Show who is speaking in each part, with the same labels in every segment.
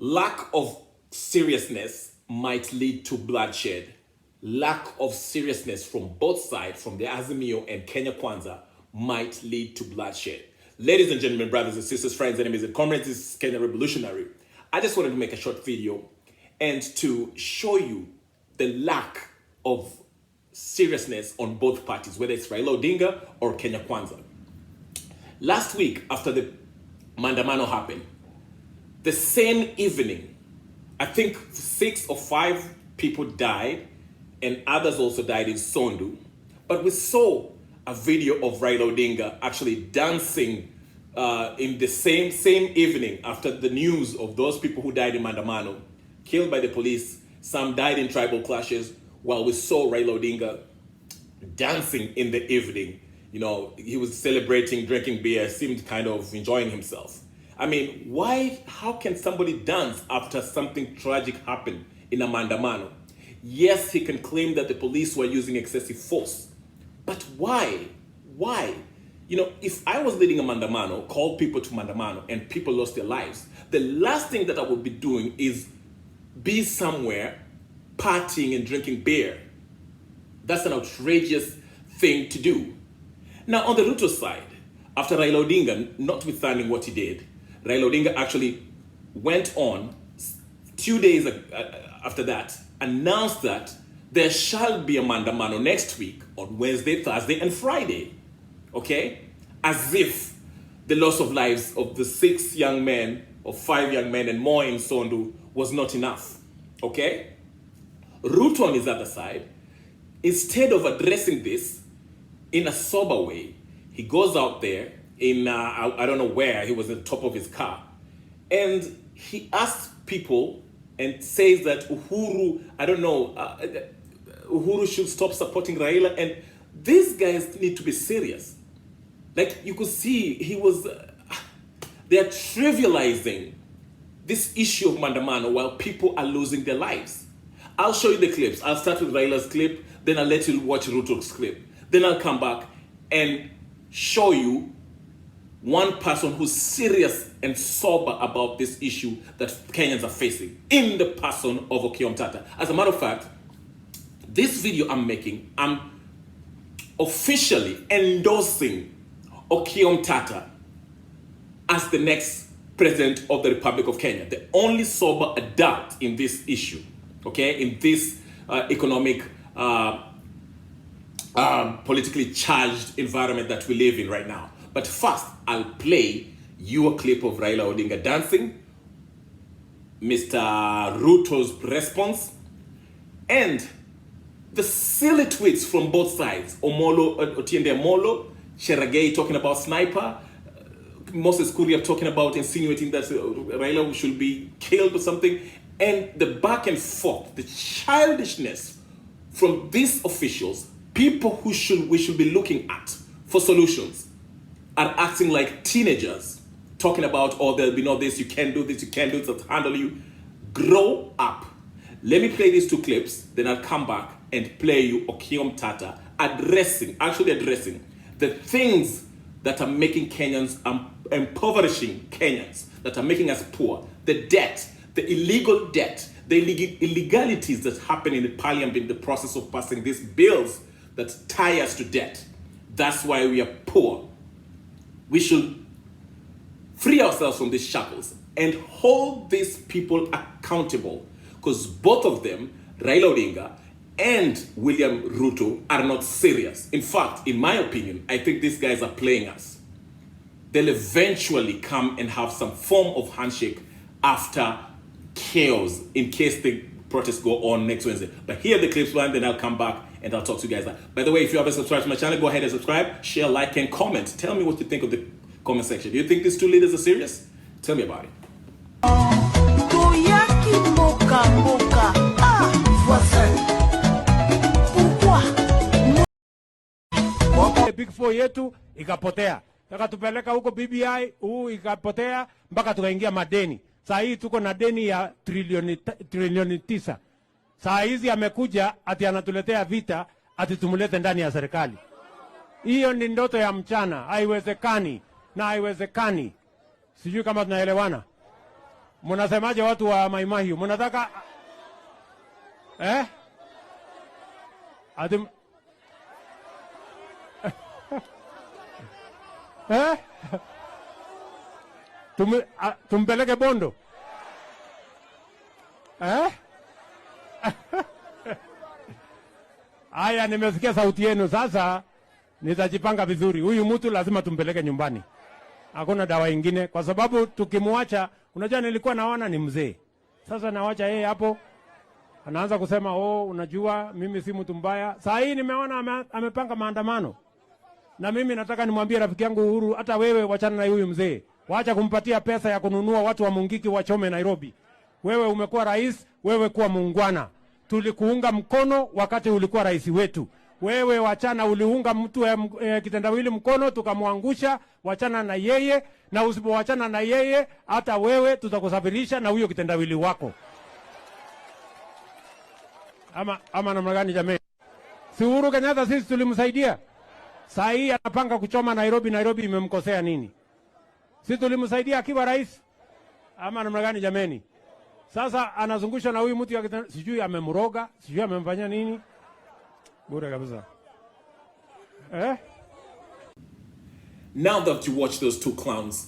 Speaker 1: Lack of seriousness might lead to bloodshed. Lack of seriousness from both sides, from the Azimio and Kenya Kwanza, might lead to bloodshed. Ladies and gentlemen, brothers and sisters, friends, enemies, and comrades, this is Kenya Revolutionary. I just wanted to make a short video and to show you the lack of seriousness on both parties, whether it's Raila Odinga or Kenya Kwanza. Last week, after the Maandamano happened, the same evening, I think 6 or 5 people died and others also died in Sondu. But we saw a video of Raila Odinga actually dancing in the same evening after the news of those people who died in Maandamano, killed by the police. Some died in tribal clashes, while we saw Raila Odinga dancing in the evening. You know, he was celebrating, drinking beer, seemed kind of enjoying himself. I mean, how can somebody dance after something tragic happened in a Maandamano? Yes, he can claim that the police were using excessive force, but why? Why? You know, if I was leading a Maandamano, called people to Maandamano, and people lost their lives, the last thing that I would be doing is be somewhere partying and drinking beer. That's an outrageous thing to do. Now, on the Ruto side, after Raila Odinga, notwithstanding what he did, Raila Odinga actually went on 2 days after that, announced that there shall be a Maandamano next week on Wednesday, Thursday, and Friday. Okay? As if the loss of lives of the 6 young men, or 5 young men and more in Sondu was not enough. Okay? Ruto on his other side, instead of addressing this in a sober way, he goes out there in, I don't know where, he was at the top of his car, and he asks people and says that Uhuru, Uhuru should stop supporting Raila, and these guys need to be serious. Like, you could see they're trivializing this issue of Maandamano while people are losing their lives. I'll show you the clips. I'll start with Raila's clip, then I'll let you watch Ruto's clip. Then I'll come back and show you one person who's serious and sober about this issue that Kenyans are facing, in the person of Okiya Omtatah. As a matter of fact, this video I'm making, I'm officially endorsing Okiya Omtatah as the next president of the Republic of Kenya, the only sober adult in this issue, okay, in this economic, politically charged environment that we live in right now. But first, I'll play you a clip of Raila Odinga dancing, Mr. Ruto's response, and the silly tweets from both sides. Otiende Omolo, Cherargei talking about sniper, Moses Kuria talking about insinuating that Raila should be killed or something, and the back and forth, the childishness from these officials, people who we should be looking at for solutions, are acting like teenagers, talking about, oh, there'll be no this, you can't do this, you can't do this, I'll handle you. Grow up. Let me play these 2 clips, then I'll come back and play you Okiya Omtatah actually addressing the things that are making Kenyans, impoverishing Kenyans, that are making us poor. The debt, the illegal debt, the illegalities that happen in the parliament in the process of passing these bills that tie us to debt. That's why we are poor. We should free ourselves from these shackles and hold these people accountable, because both of them, Raila Odinga and William Ruto, are not serious. In fact, in my opinion, I think these guys are playing us. They'll eventually come and have some form of handshake after chaos, in case the protests go on next Wednesday. But here are the clips, one, then I'll come back and I'll talk to you guys. By the way, if you haven't subscribed to my channel, go ahead and subscribe, share, like, and comment. Tell me what you think of the comment section. Do you think these 2 leaders are serious? Tell me about it.
Speaker 2: Big 4 yetu ikapotea. Takatupeleka huko BBI, ikapotea mpaka tukaingia madeni. Saa hii tuko na deni ya trilioni 9. Saa hizi amekuja ati anatuletea vita ati tumulete ndani ya serikali. Hiyo ni ndoto ya mchana, haiwezekani na haiwezekani. Sijui kama tunaelewana. Mnasemaje watu wa Mai Mahiu? Mnataka Ati tumpeleke Bondo? Haya, nimesikia sauti yenu. Sasa nitajipanga vizuri. Huyu mtu lazima tumpeleke nyumbani. Hakuna dawa ingine, kwa sababu tukimwacha, unajua nilikuwa naona ni mzee. Sasa nawacha yeye hapo, anaanza kusema unajua mimi si mtu mbaya. Saa hii nimeona amepanga maandamano. Na mimi nataka nimwambie rafiki yangu Uhuru, hata wewe wachana na huyu mzee. Waacha kumpatia pesa ya kununua watu wa Mungiki wachome Nairobi. Wewe umekuwa rais, wewe kuwa muungwana. Tulikuunga mkono wakati ulikuwa rais wetu. Wewe wachana, uliunga mtu kitendawili mkono tukamwangusha. Wachana na yeye, na usipowachana na yeye hata wewe tutakusafirisha na huyo kitendawili wako. Ama namna gani jamani? Si Uhuru Kenyatta sisi tulimsaidia. Saa hii anapanga kuchoma Nairobi. Nairobi imemkosea nini? Sisi tulimsaidia akiwa rais. Ama namna gani jamani? Sasa anazungusha na huyu mtu ya sijui amemroga, sijui amemfanya nini. Bure kabisa.
Speaker 1: Now that you watch those two clowns,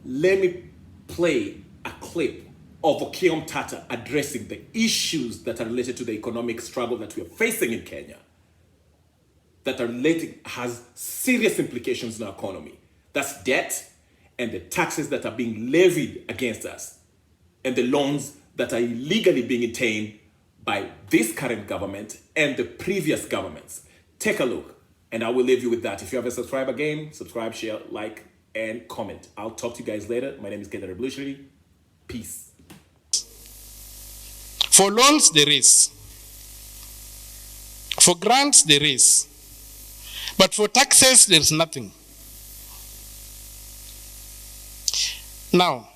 Speaker 1: let me play a clip of Okiya Mtata addressing the issues that are related to the economic struggle that we are facing in Kenya, that are related, has serious implications in our economy. That's debt and the taxes that are being levied against us, and the loans that are illegally being obtained by this current government and the previous governments. Take a look, and I will leave you with that. If you haven't subscribed again, subscribe, share, like, and comment. I'll talk to you guys later. My name is Kenya Bloodshed. Peace.
Speaker 3: For loans, there is. For grants, there is. But for taxes, there's nothing. Now,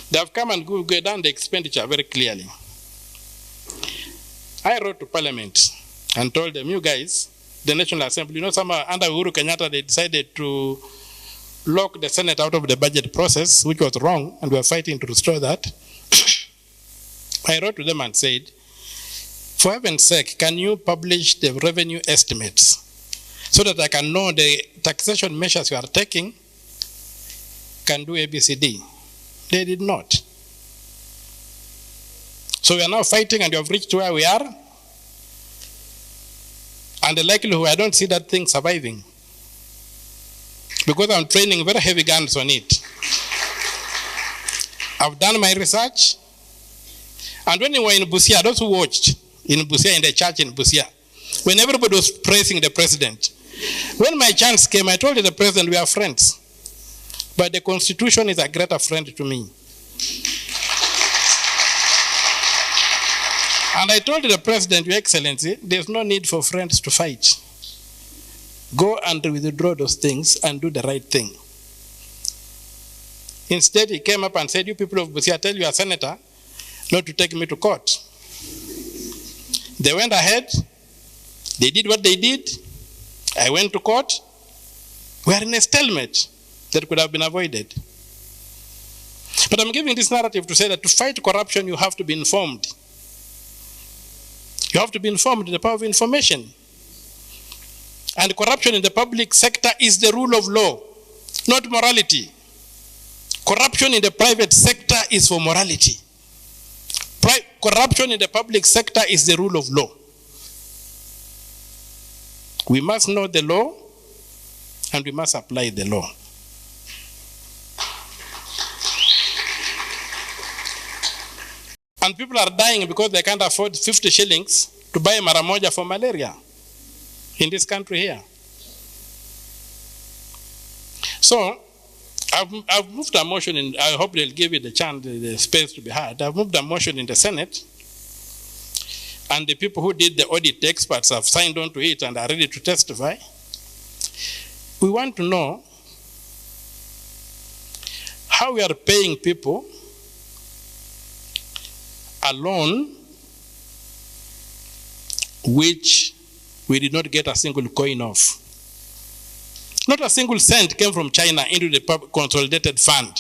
Speaker 3: they have come and go down the expenditure very clearly. I wrote to Parliament and told them, you guys, the National Assembly, under Uhuru Kenyatta, they decided to lock the Senate out of the budget process, which was wrong, and we are fighting to restore that. I wrote to them and said, for heaven's sake, can you publish the revenue estimates so that I can know the taxation measures you are taking can do ABCD? They did not. So we are now fighting, and we have reached where we are. And the likelihood, I don't see that thing surviving, because I'm training very heavy guns on it. I've done my research. And when we were in Busia, those who watched in Busia, in the church in Busia, when everybody was praising the president, when my chance came, I told the president, we are friends. But the Constitution is a greater friend to me. And I told the president, Your Excellency, there's no need for friends to fight. Go and withdraw those things and do the right thing. Instead, he came up and said, you people of Busia, tell your senator not to take me to court. They went ahead. They did what they did. I went to court. We are in a stalemate that could have been avoided. But I'm giving this narrative to say that to fight corruption, you have to be informed. You have to be informed in the power of information. And corruption in the public sector is the rule of law, not morality. Corruption in the private sector is for morality. Corruption in the public sector is the rule of law. We must know the law, and we must apply the law. And people are dying because they can't afford 50 shillings to buy maramoja for malaria in this country here. So, I've moved a motion in, I hope they'll give it the chance, the space to be heard. I've moved a motion in the Senate, and the people who did the audit, the experts, have signed on to it and are ready to testify. We want to know how we are paying people a loan which we did not get a single coin of. Not a single cent came from China into the consolidated fund.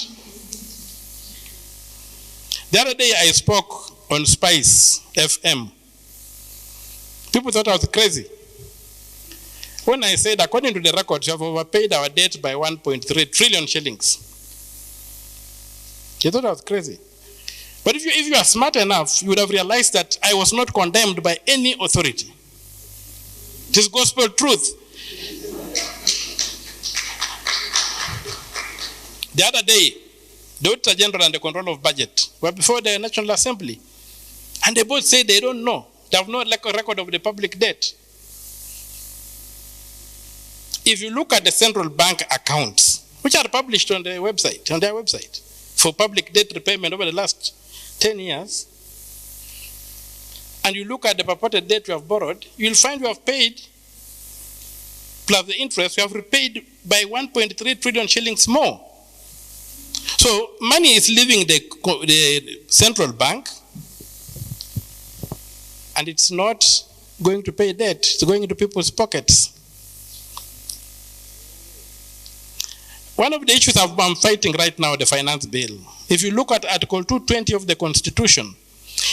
Speaker 3: The other day I spoke on Spice FM. People thought I was crazy. When I said, according to the records, you have overpaid our debt by 1.3 trillion shillings. They thought I was crazy. But if you are smart enough, you would have realized that I was not condemned by any authority. It is gospel truth. The other day, the Auditor General and the Control of Budget were before the National Assembly. And they both said they don't know. They have no record of the public debt. If you look at the central bank accounts, which are published on their website, for public debt repayment over the last 10 years, and you look at the purported debt we have borrowed, you'll find we have paid, plus the interest, we have repaid by 1.3 trillion shillings more. So money is leaving the central bank, and it's not going to pay debt, it's going into people's pockets. One of the issues I'm fighting right now, the finance bill, if you look at Article 220 of the Constitution,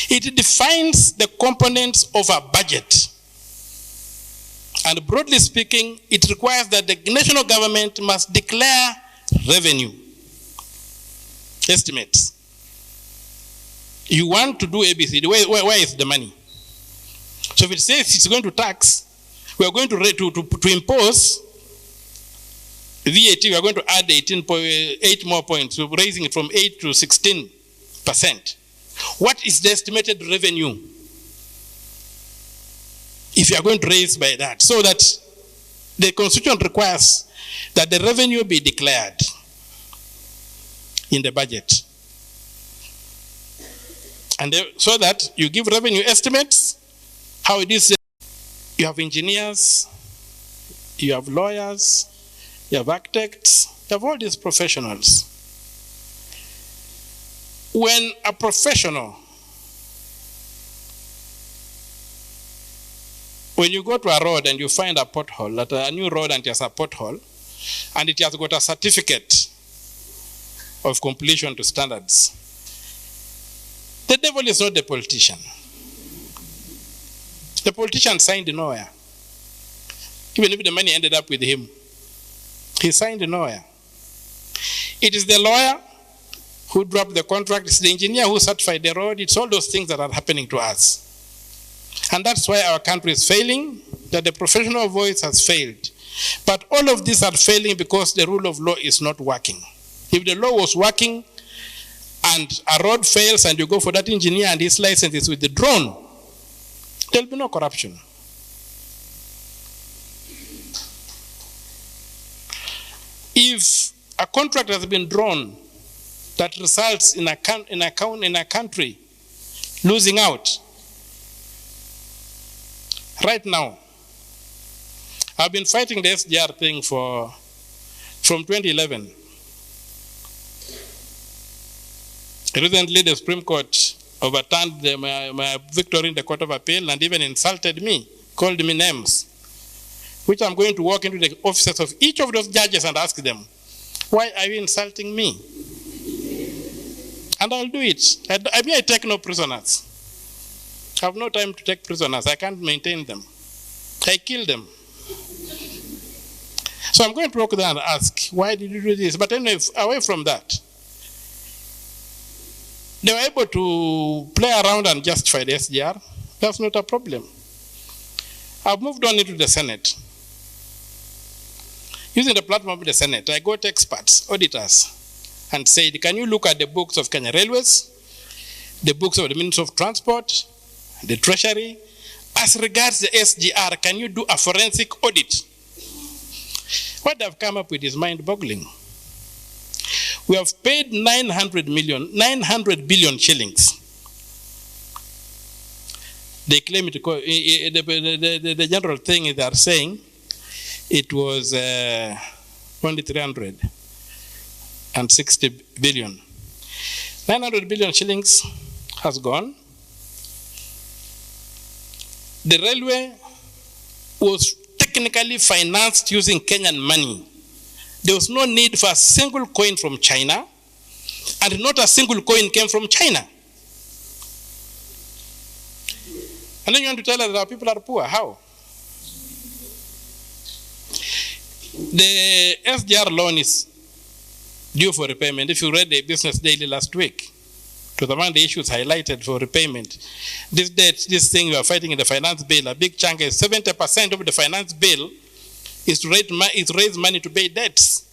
Speaker 3: it defines the components of a budget. And broadly speaking, it requires that the national government must declare revenue estimates. You want to do ABC, where is the money? So if it says it's going to tax, we are going to impose VAT, we are going to add 8 more points, so raising it from 8 to 16%. What is the estimated revenue if you are going to raise by that? So that the Constitution requires that the revenue be declared in the budget. And so that you give revenue estimates, how it is, you have engineers, you have lawyers, you have architects, you have all these professionals. When a professional, when you go to a road and you find a pothole, a new road and it has a pothole, and it has got a certificate of completion to standards, the devil is not the politician. The politician signed nowhere. Even if the money ended up with him, he signed nowhere. It is the lawyer who dropped the contract, it's the engineer who certified the road, it's all those things that are happening to us. And that's why our country is failing, that the professional voice has failed. But all of these are failing because the rule of law is not working. If the law was working and a road fails and you go for that engineer and his license is withdrawn, there'll be no corruption. If a contract has been drawn that results in a country losing out, right now, I've been fighting the SGR thing from 2011. Recently, the Supreme Court overturned my victory in the Court of Appeal and even insulted me, called me names, which I'm going to walk into the offices of each of those judges and ask them, why are you insulting me? And I'll do it. I take no prisoners. I have no time to take prisoners. I can't maintain them. I kill them. So I'm going to walk there and ask, why did you do this? But anyway, away from that, they were able to play around and justify the SGR. That's not a problem. I've moved on into the Senate. Using the platform of the Senate, I got experts, auditors, and said, can you look at the books of Kenya Railways, the books of the Ministry of Transport, the Treasury, as regards the SGR, can you do a forensic audit? What they've come up with is mind-boggling. We have paid 900 billion shillings. They claim it, the general thing they are saying, it was only 360 billion. 900 billion shillings has gone. The railway was technically financed using Kenyan money. There was no need for a single coin from China, and not a single coin came from China. And then you want to tell us that our people are poor. How? The SGR loan is due for repayment. If you read the Business Daily last week, to the one the issues highlighted for repayment, this debt, this thing you are fighting in the finance bill, a big chunk is 70% of the finance bill is to raise money to pay debts.